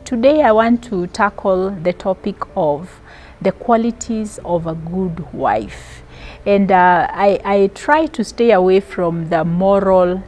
Today I want to tackle the topic of the qualities of a good wife. And I try to stay away from the moral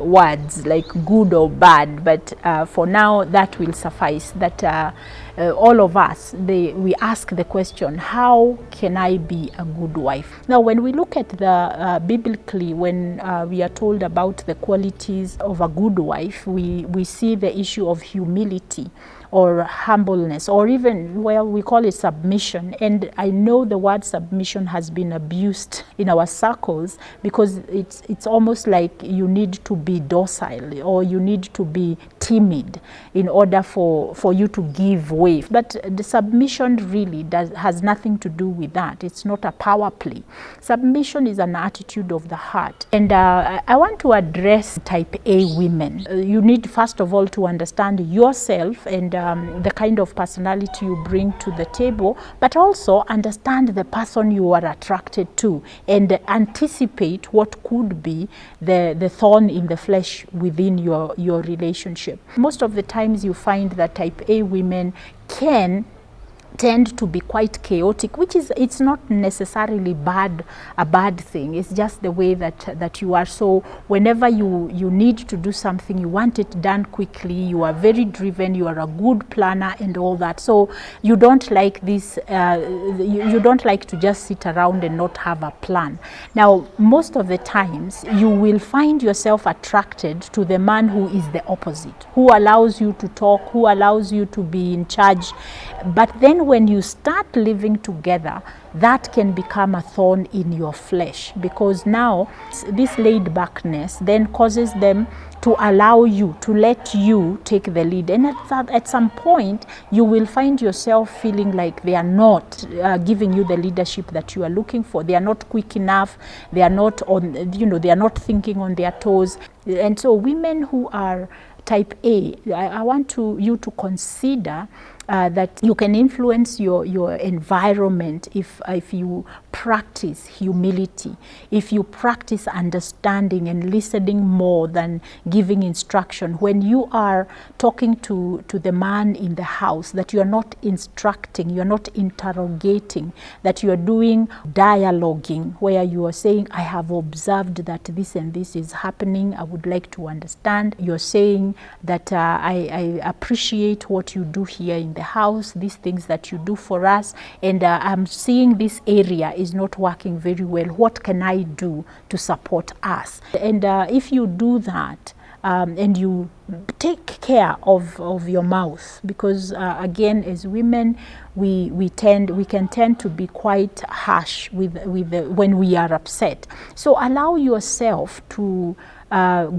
words like good or bad, but for now that will suffice. That all of us, we ask the question, how can I be a good wife? Now, when we look at the biblically, when we are told about the qualities of a good wife, we see the issue of humility or humbleness, or even, well, we call it submission. And I know the word submission has been abused in our circles because it's almost like you need to be docile or you need to be timid in order for you to give way. But the submission really has nothing to do with that. It's not a power play. Submission is an attitude of the heart. And I want to address type A women. You need first of all to understand yourself and the kind of personality you bring to the table, but also understand the person you are attracted to and anticipate what could be the thorn in the flesh within your relationship. Most of the times you find that type A women can tend to be quite chaotic, which is, it's not necessarily a bad thing. It's just the way that you are. So whenever you need to do something, you want it done quickly, you are very driven, you are a good planner and all that. So you don't like this, you don't like to just sit around and not have a plan. Now, most of the times you will find yourself attracted to the man who is the opposite, who allows you to talk, who allows you to be in charge. But then when you start living together, that can become a thorn in your flesh, because now this laid backness then causes them to allow you, to let you take the lead. And at some point, you will find yourself feeling like they are not giving you the leadership that you are looking for. They are not quick enough. They are not on, they are not thinking on their toes. And so women who are type A, I want you to consider that you can influence your environment if you practice humility, if you practice understanding and listening more than giving instruction. When you are talking to the man in the house, that you are not instructing, you are not interrogating, that you are doing dialoguing, where you are saying, I have observed that this and this is happening, I would like to understand. You're saying that I appreciate what you do here in the house, these things that you do for us, and I'm seeing this area is not working very well. What can I do to support us? And if you do that, and you take care of your mouth, because again, as women, we can tend to be quite harsh when we are upset. So allow yourself to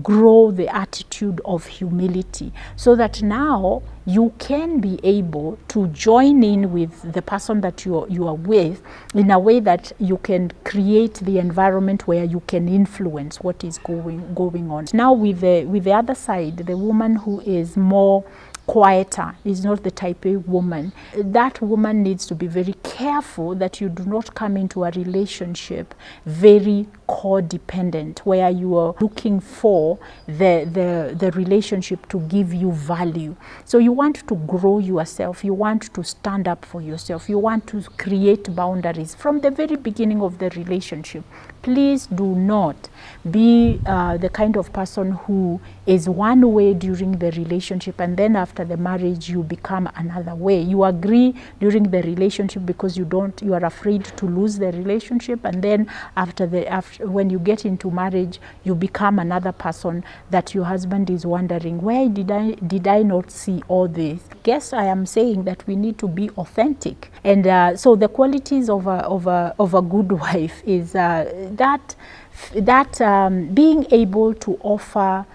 grow the attitude of humility, so that now you can be able to join in with the person that you are with in a way that you can create the environment where you can influence what is going on. Now with the other side, the woman who is more quieter, is not the type A woman. That woman needs to be very careful that you do not come into a relationship very codependent, where you are looking for the relationship to give you value. So you want to grow yourself, you want to stand up for yourself, you want to create boundaries from the very beginning of the relationship. Please do not be the kind of person who is one way during the relationship and then after the marriage you become another way. You agree during the relationship because you are afraid to lose the relationship, and then after when you get into marriage you become another person that your husband is wondering, why did I not see all this? Guess I am saying that we need to be authentic. And so the qualities of a good wife is that being able to offer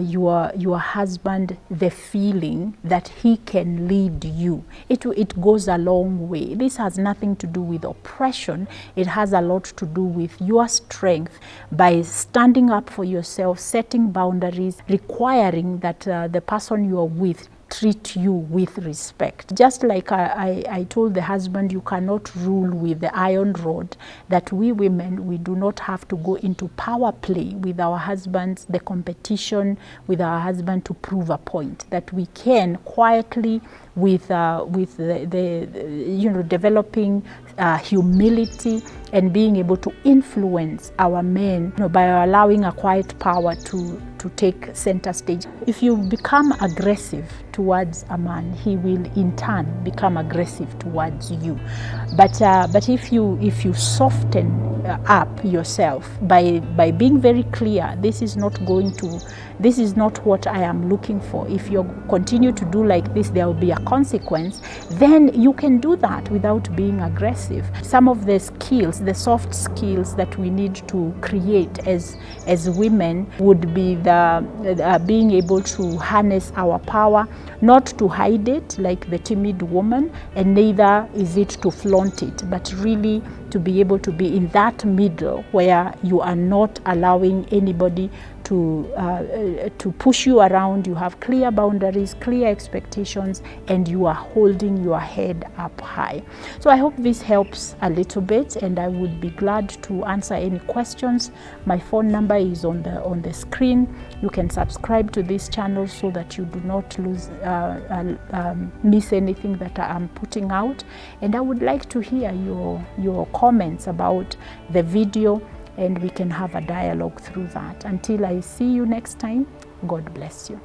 your husband the feeling that he can lead you. It goes a long way. This has nothing to do with oppression. It has a lot to do with your strength by standing up for yourself, setting boundaries, requiring that the person you are with treat you with respect. Just like I told the husband, you cannot rule with the iron rod, that we women, we do not have to go into power play with our husbands, the competition with our husband to prove a point, that we can quietly with the developing humility and being able to influence our men, by allowing a quiet power to take center stage. If you become aggressive towards a man, he will in turn become aggressive towards you. But if you soften up yourself by being very clear, this is not what I am looking for. If you continue to do like this, there will be a consequence. Then you can do that without being aggressive. Some of the skills, the soft skills that we need to create as women would be the being able to harness our power, not to hide it like the timid woman, and neither is it to flaunt it, but really to be able to be in that middle where you are not allowing anybody to push you around. You have clear boundaries, clear expectations, and you are holding your head up high. So I hope this helps a little bit, and I would be glad to answer any questions. My phone number is on the screen. You can subscribe to this channel so that you do not miss anything that I'm putting out. And I would like to hear your comments about the video, and we can have a dialogue through that. Until I see you next time, God bless you.